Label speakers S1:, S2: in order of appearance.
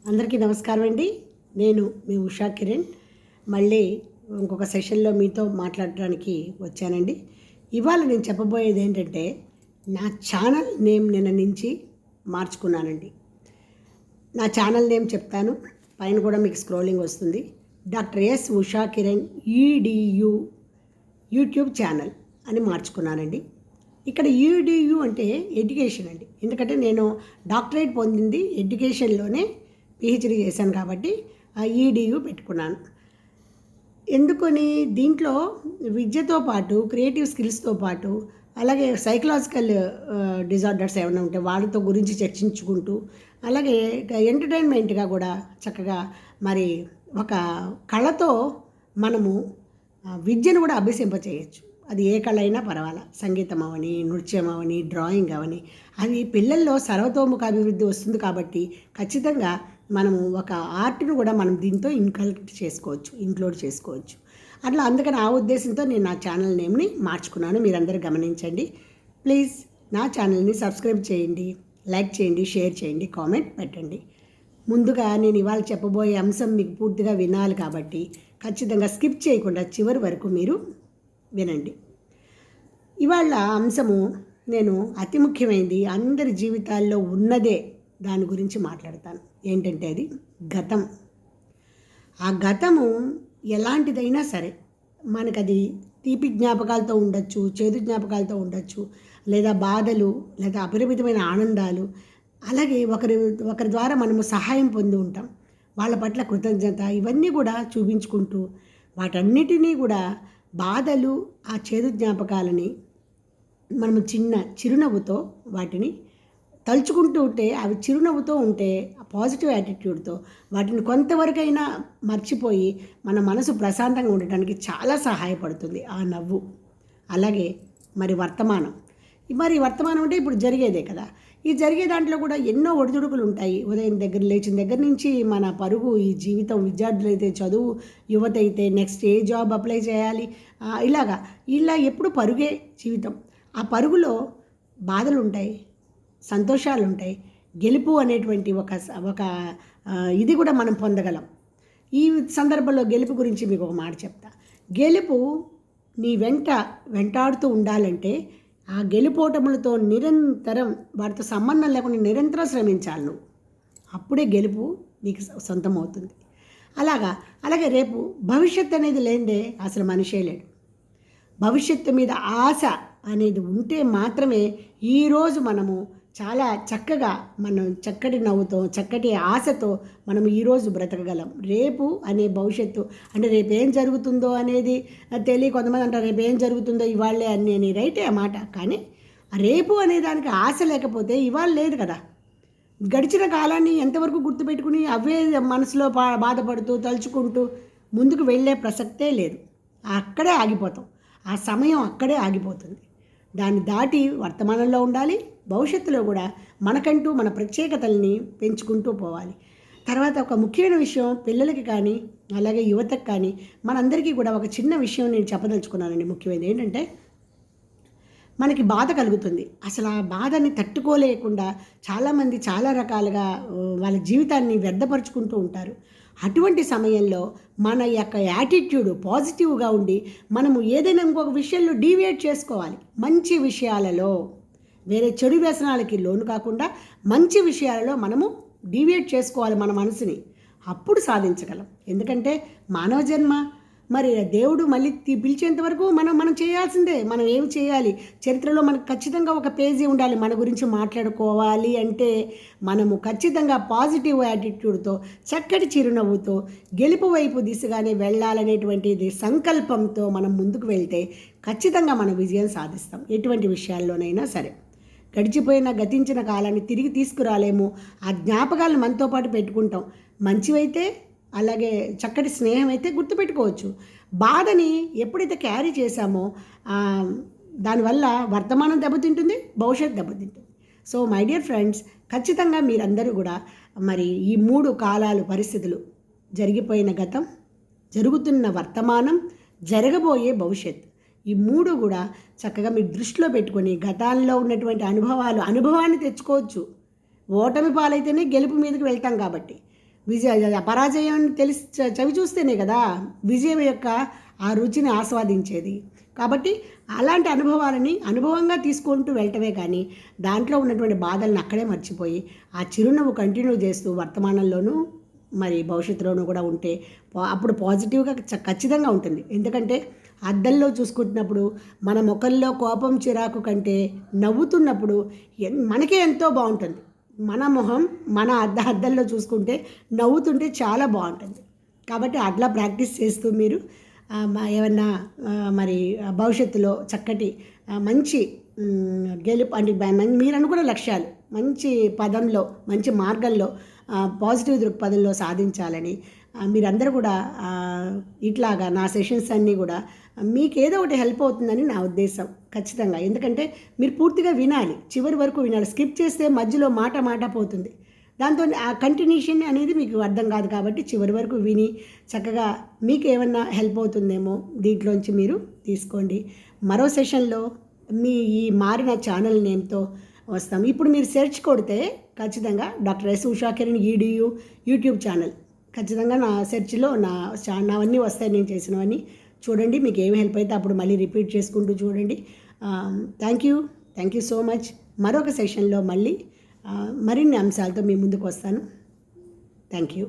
S1: అందరికీ నమస్కారం అండి. నేను మీ ఉషా కిరణ్. మళ్ళీ ఇంకొక సెషన్లో మీతో మాట్లాడడానికి వచ్చానండి. ఇవాళ నేను చెప్పబోయేది ఏంటంటే, నా ఛానల్ నేమ్ నిన్న నుంచి మార్చుకున్నానండి. నా ఛానల్ నేమ్ చెప్తాను, పైన కూడా మీకు స్క్రోలింగ్ వస్తుంది. Doctor yes Usha Kiran edu YouTube channel అని మార్చుకున్నానండి. ఇక్కడ ఈడియు అంటే ఎడ్యుకేషన్ అండి. ఎందుకంటే నేను డాక్టరేట్ పొందింది ఎడ్యుకేషన్లోనే, పిహెచ్డి చేశాను కాబట్టి ఈడియు పెట్టుకున్నాను. ఎందుకని దీంట్లో విద్యతో పాటు క్రియేటివ్ స్కిల్స్తో పాటు అలాగే సైకలాజికల్ డిజార్డర్స్ ఏమైనా ఉంటే వాళ్ళతో గురించి చర్చించుకుంటూ, అలాగే ఎంటర్టైన్మెంట్గా కూడా చక్కగా మరి ఒక కళతో మనము విద్యను కూడా అభ్యసింపచేయచ్చు. అది ఏ కళ అయినా పర్వాలా, సంగీతం అవని, నృత్యం అవని, డ్రాయింగ్ అవని, అది పిల్లల్లో సర్వతోముఖ అభివృద్ధి వస్తుంది. కాబట్టి ఖచ్చితంగా మనము ఒక ఆర్ట్ను కూడా మనం దీంతో ఇంక్లూడ్ చేసుకోవచ్చు. అట్లా అందుకని ఆ ఉద్దేశంతో నేను నా ఛానల్ నేమ్ని మార్చుకున్నాను. మీరందరూ గమనించండి. ప్లీజ్ నా ఛానల్ని సబ్స్క్రైబ్ చేయండి, లైక్ చేయండి, షేర్ చేయండి, కామెంట్ పెట్టండి. ముందుగా నేను ఇవాళ చెప్పబోయే అంశం మీకు పూర్తిగా వినాలి కాబట్టి ఖచ్చితంగా స్కిప్ చేయకుండా చివరి వరకు మీరు వినండి. ఇవాళ అంశము నేను అతి ముఖ్యమైనది, అందరి జీవితాల్లో ఉన్నదే, దాని గురించి మాట్లాడతాను. ఏంటంటే అది గతం. ఆ గతము ఎలాంటిదైనా సరే మనకది తీపి జ్ఞాపకాలతో ఉండొచ్చు, చేదు జ్ఞాపకాలతో ఉండొచ్చు, లేదా బాధలు, లేదా అపరిమితమైన ఆనందాలు, అలాగే ఒకరి ద్వారా మనము సహాయం పొంది ఉంటాం, వాళ్ళ పట్ల కృతజ్ఞత, ఇవన్నీ కూడా చూపించుకుంటూ వాటన్నిటినీ కూడా బాధలు, ఆ చేదు జ్ఞాపకాలని మనము చిన్న చిరునవ్వుతో వాటిని తలుచుకుంటూ ఉంటే, అవి చిరునవ్వుతో ఉంటే, పాజిటివ్ యాటిట్యూడ్తో వాటిని కొంతవరకైనా మర్చిపోయి మన మనసు ప్రశాంతంగా ఉండటానికి చాలా సహాయపడుతుంది ఆ నవ్వు. అలాగే మరి వర్తమానం అంటే ఇప్పుడు జరిగేదే కదా. ఈ జరిగే దాంట్లో కూడా ఎన్నో ఒడిదుడుకులు ఉంటాయి. ఉదయం లేచిన దగ్గర నుంచి మన పరుగు, ఈ జీవితం, విద్యార్థులైతే చదువు, యువత అయితే నెక్స్ట్ ఏ జాబ్ అప్లై చేయాలి, ఇలా ఎప్పుడు పరుగే జీవితం. ఆ పరుగులో బాధలు ఉంటాయి, సంతోషాలు ఉంటాయి, గెలుపు అనేటువంటి ఒక ఇది కూడా మనం పొందగలం. ఈ సందర్భంలో గెలుపు గురించి మీకు ఒక మాట చెప్తా. గెలుపు నీ వెంటాడుతూ ఉండాలంటే ఆ గెలుపోటములతో నిరంతరం, వాటితో సంబంధం లేకుండా నిరంతరం శ్రమించాలి నువ్వు. అప్పుడే గెలుపు నీకు సొంతం అవుతుంది. అలాగే రేపు భవిష్యత్తు అనేది లేనిదే అసలు మనిషే లేడు. భవిష్యత్తు మీద ఆశ అనేది ఉంటే మాత్రమే ఈరోజు మనము చాలా చక్కగా, మనం చక్కటి నవ్వుతో, చక్కటి ఆశతో మనం ఈరోజు బ్రతకగలం. రేపు అనే భవిష్యత్తు అంటే రేపు ఏం జరుగుతుందో అనేది కొంతమంది అంటారు రేపు ఏం జరుగుతుందో ఇవాళ్ళే అని రైటే ఆ మాట. కానీ రేపు అనే దానికి ఆశ లేకపోతే ఇవాళ లేదు కదా. గడిచిన కాలాన్ని ఎంతవరకు గుర్తుపెట్టుకుని అవే మనసులో బాధపడుతూ తలుచుకుంటూ ముందుకు వెళ్ళే ప్రసక్తే లేదు. అక్కడే ఆగిపోతాం. ఆ సమయం అక్కడే ఆగిపోతుంది. దాన్ని దాటి వర్తమానంలో ఉండాలి. భవిష్యత్తులో కూడా మనకంటూ మన ప్రత్యేకతల్ని పెంచుకుంటూ పోవాలి. తర్వాత ఒక ముఖ్యమైన విషయం, పిల్లలకి కానీ అలాగే యువతకు కానీ మనందరికీ కూడా ఒక చిన్న విషయం నేను చెప్పదలుచుకున్నానండి. ముఖ్యమైనది ఏంటంటే, మనకి బాధ కలుగుతుంది. అసలు ఆ బాధని తట్టుకోలేకుండా చాలామంది చాలా రకాలుగా వాళ్ళ జీవితాన్ని వ్యర్థపరుచుకుంటూ ఉంటారు. అటువంటి సమయంలో మన యొక్క యాటిట్యూడ్ పాజిటివ్గా ఉండి మనము ఏదైనా ఇంకొక విషయంలో డీవియేట్ చేసుకోవాలి. మంచి విషయాలలో, వేరే చెడు వ్యసనాలకి లోను కాకుండా మంచి విషయాలలో మనము డీవియేట్ చేసుకోవాలి మన మనసుని. అప్పుడు సాధించగలం. ఎందుకంటే మానవ జన్మ, మరి దేవుడు మళ్ళీ పిలిచేంత వరకు మనం చేయాల్సిందే. మనం ఏమి చేయాలి, చరిత్రలో మనకు ఖచ్చితంగా ఒక పేజీ ఉండాలి. మన గురించి మాట్లాడుకోవాలి అంటే మనము ఖచ్చితంగా పాజిటివ్ యాటిట్యూడ్తో, చక్కటి చిరునవ్వుతో, గెలుపు వైపు దిశగానే వెళ్ళాలనేటువంటిది సంకల్పంతో మనం ముందుకు వెళ్తే ఖచ్చితంగా మనం విజయం సాధిస్తాం. ఎటువంటి విషయాల్లోనైనా సరే. గతించిన కాలాన్ని తిరిగి తీసుకురాలేము. ఆ జ్ఞాపకాలను మనతో పాటు పెట్టుకుంటాం. మంచివైతే, అలాగే చక్కటి స్నేహం అయితే గుర్తుపెట్టుకోవచ్చు. బాధని ఎప్పుడైతే క్యారీ చేశామో దానివల్ల వర్తమానం దెబ్బతింటుంది, భవిష్యత్తు దెబ్బతింటుంది. సో మై డియర్ ఫ్రెండ్స్, ఖచ్చితంగా మీరందరూ కూడా మరి ఈ 3 కాలాలు, పరిస్థితులు, జరిగిపోయిన గతం, జరుగుతున్న వర్తమానం, జరగబోయే భవిష్యత్తు, ఈ 3 కూడా చక్కగా మీరు దృష్టిలో పెట్టుకొని గతాల్లో ఉన్నటువంటి అనుభవాన్ని తెచ్చుకోవచ్చు. ఓటమి పాలైతేనే గెలుపు మీదకి వెళ్తాం కాబట్టి పరాజయం తెలిసి చవి చూస్తేనే కదా విజయం యొక్క ఆ రుచిని ఆస్వాదించేది. కాబట్టి అలాంటి అనుభవాలని అనుభవంగా తీసుకుంటూ వెళ్ళటమే కానీ దాంట్లో ఉన్నటువంటి బాధలను అక్కడే మర్చిపోయి ఆ చిరునవ్వు కంటిన్యూ చేస్తూ వర్తమానంలోనూ మరి భవిష్యత్తులోనూ కూడా ఉంటే అప్పుడు పాజిటివ్గా ఖచ్చితంగా ఉంటుంది. ఎందుకంటే అద్దంలో చూసుకుంటున్నప్పుడు మన ముఖంలో కోపం చిరాకు కంటే నవ్వుతున్నప్పుడు మనకే ఎంతో బాగుంటుంది. మన మొహం మన అద్దంలో చూసుకుంటే నవ్వుతుంటే చాలా బాగుంటుంది. కాబట్టి అట్లా ప్రాక్టీస్ చేస్తూ మీరు ఏమన్నా మరి భవిష్యత్తులో చక్కటి మంచి గెలుపు అంటే మీరు అనుకున్న లక్ష్యాలు మంచి పదంలో మంచి మార్గంలో పాజిటివ్ దృక్పథంలో సాధించాలని మీరందరూ కూడా ఇట్లాగా నా సెషన్స్ అన్నీ కూడా మీకు ఏదో ఒకటి హెల్ప్ అవుతుందని నా ఉద్దేశం ఖచ్చితంగా. ఎందుకంటే మీరు పూర్తిగా వినాలి, చివరి వరకు వినాలి. స్కిప్ చేస్తే మధ్యలో మాట పోతుంది, దాంతో ఆ కంటిన్యూషన్ అనేది మీకు అర్థం కాదు. కాబట్టి చివరి వరకు విని చక్కగా మీకు ఏమన్నా హెల్ప్ అవుతుందేమో దీంట్లోంచి మీరు తీసుకోండి. మరో సెషన్లో మీ ఈ మారిన ఛానల్ నేమ్తో వస్తాం. ఇప్పుడు మీరు సెర్చ్ కొడితే ఖచ్చితంగా doctor yes Ushakiran edu YouTube channel ఖచ్చితంగా నా సెర్చ్లో నావన్నీ వస్తాయి. నేను చేసినవన్నీ చూడండి. మీకు ఏమి హెల్ప్ అయితే అప్పుడు మళ్ళీ రిపీట్ చేసుకుంటూ చూడండి. Thank you so much. మరొక సెషన్లో మళ్ళీ మరిన్ని అంశాలతో మీ ముందుకు వస్తాను. Thank you.